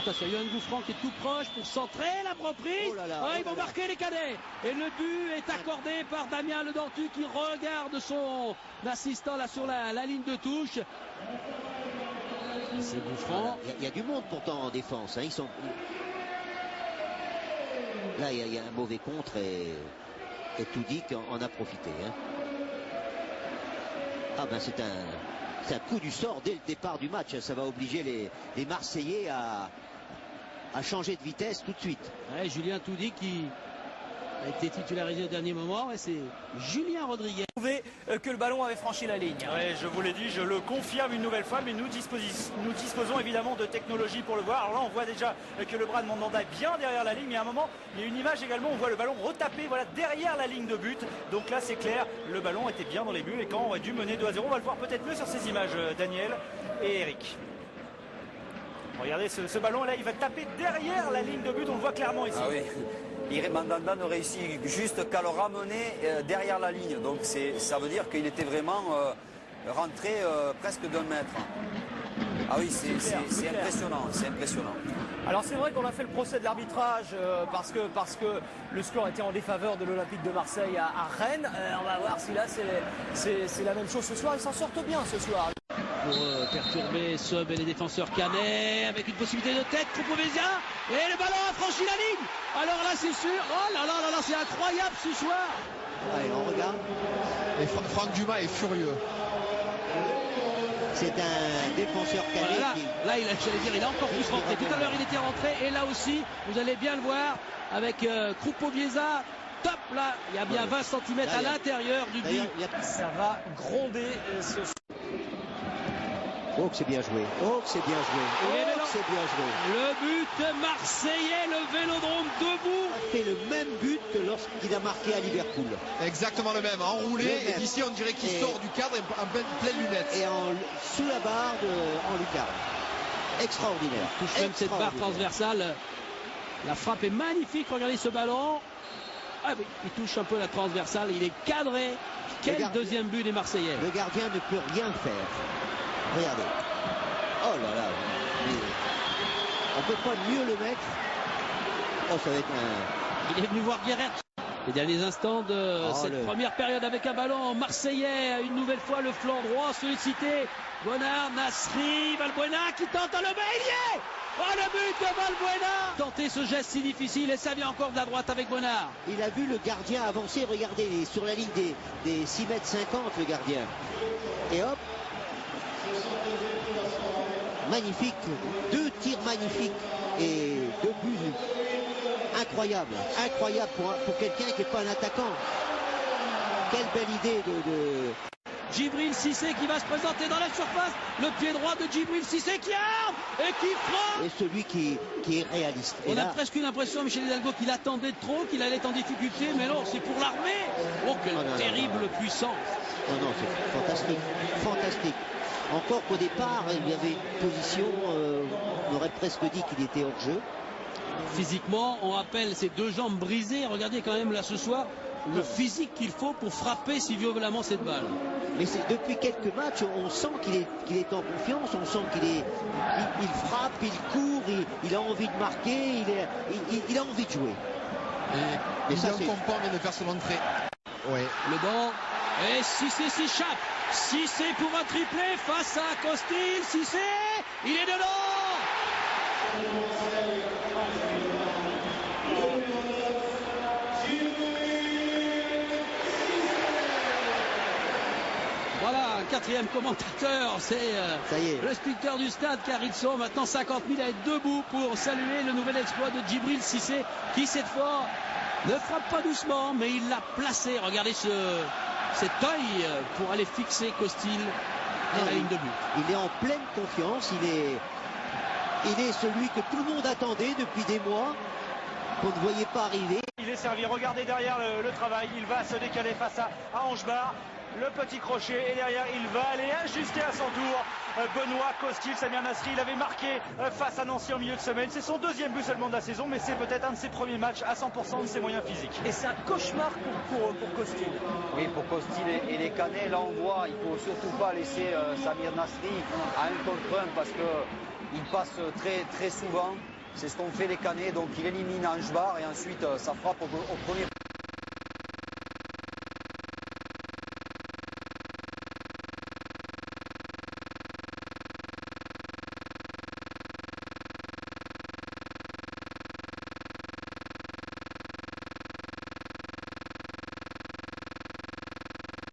Attention, Yoann Gouffran qui est tout proche pour centrer la reprise. Ils vont marquer les cadets. Et le but est accordé par Damien Ledantu qui regarde son assistant là sur la ligne de touche. C'est Gouffran. Il y a du monde pourtant en défense. Hein. Ils sont... Là, il y a un mauvais contre et Toudic en a profité. Hein. Ah ben c'est un coup du sort dès le départ du match. Ça va obliger les Marseillais à changer de vitesse tout de suite. Ouais, Julien Toudic qui a été titularisé au dernier moment. Ouais, c'est Julien Rodriguez. Que le ballon avait franchi la ligne. Ouais, je vous l'ai dit, je le confirme une nouvelle fois, mais nous disposons évidemment de technologie pour le voir. Alors là, on voit déjà que le bras de Mandanda est bien derrière la ligne, mais à un moment, il y a une image également, on voit le ballon retaper derrière la ligne de but. Donc là, c'est clair, le ballon était bien dans les buts et quand on aurait dû mener 2-0, on va le voir peut-être mieux sur ces images, Daniel et Eric. Regardez ce ballon là, il va taper derrière la ligne de but, on le voit clairement ici. Ah oui. Mandanda ne réussit juste qu'à le ramener derrière la ligne. Donc ça veut dire qu'il était vraiment rentré presque d'1 mètre. Ah oui, c'est impressionnant, c'est impressionnant. Alors c'est vrai qu'on a fait le procès de l'arbitrage parce que le score était en défaveur de l'Olympique de Marseille à Rennes. On va voir si là c'est la même chose ce soir. Ils s'en sortent bien ce soir. Pour perturber Sub et les défenseurs canets avec une possibilité de tête, Krupovezia et le ballon a franchi la ligne. Alors là c'est sûr, oh là là, c'est incroyable ce soir. Allez, on regarde. Et Franck Dumas est furieux. C'est un défenseur canet. Voilà, il a encore plus rentré. Tout à l'heure il était rentré et là aussi vous allez bien le voir avec Krupovezia. Top là, il y a bien 20 cm à l'intérieur du but. Ça va gronder ce soir. Oh que c'est bien joué, oh que c'est bien joué, oh que c'est bien joué. Le but marseillais, le Vélodrome debout. C'est le même but que lorsqu'il a marqué à Liverpool. Exactement le même, enroulé et d'ici on dirait qu'il sort du cadre en pleine lunette. Et sous la barre en lucarne. Extraordinaire. Touche même cette barre transversale. La frappe est magnifique, regardez ce ballon. Ah oui, il touche un peu la transversale, il est cadré. Quel deuxième but des Marseillais. Le gardien ne peut rien faire. Regardez. Oh là là. On peut pas mieux le mettre. Oh, ça va être Il est venu voir Guéret. Les derniers instants de cette première période avec un ballon marseillais. Une nouvelle fois le flanc droit sollicité. Bonnard, Nasri, Valbuena qui tente à le bailler. Oh, le but de Valbuena. Tenter ce geste si difficile et ça vient encore de la droite avec Bonnard. Il a vu le gardien avancer. Regardez, il est sur la ligne des 6,50 m le gardien. Et hop. Magnifique, 2 tirs magnifiques et 2 buts incroyables, pour quelqu'un qui n'est pas un attaquant. Quelle belle idée de... Djibril Cissé qui va se présenter dans la surface, le pied droit de Djibril Cissé qui arme et qui frappe. Et celui qui est réaliste. On a presque eu l'impression, Michel Hidalgo, qu'il attendait trop, qu'il allait être en difficulté, mais non, c'est pour l'armée. Oh, quelle terrible puissance. Non, c'est fantastique, fantastique. Encore qu'au départ, il y avait une position, on aurait presque dit qu'il était hors jeu. Physiquement, on rappelle ces 2 jambes brisées. Regardez quand même là ce soir le physique qu'il faut pour frapper si violemment cette balle. Mais depuis quelques matchs, on sent qu'il est en confiance, on sent il frappe, il court, il a envie de marquer, il a envie de jouer. Et ça, c'est comprend vient de faire son entrée. Ouais. Le banc. Et Cissé s'échappe. Cissé pour un triplé face à Costil. Cissé, il est dedans. Voilà, un 4e commentateur, c'est le speaker du stade, car ils sont maintenant 50 000 à être debout pour saluer le nouvel exploit de Djibril Cissé, qui cette fois ne frappe pas doucement, mais il l'a placé. Regardez cet œil pour aller fixer Costil à la ligne de but. Il est en pleine confiance, il est celui que tout le monde attendait depuis des mois, qu'on ne voyait pas arriver. Il est servi, regardez derrière le travail, il va se décaler face à Angebar. Le petit crochet et derrière il va aller ajuster à son tour Benoît Costil. Samir Nasri, il avait marqué face à Nancy en milieu de semaine. C'est son 2e but seulement de la saison, mais c'est peut-être un de ses premiers matchs à 100% de ses moyens physiques. Et c'est un cauchemar pour Costil. Oui, pour Costil et les Canets, là on voit, il ne faut surtout pas laisser Samir Nasri à 1 contre 1 parce qu'il passe très souvent. C'est ce qu'ont fait les Canets. Donc il élimine Angebar et ensuite ça frappe au premier.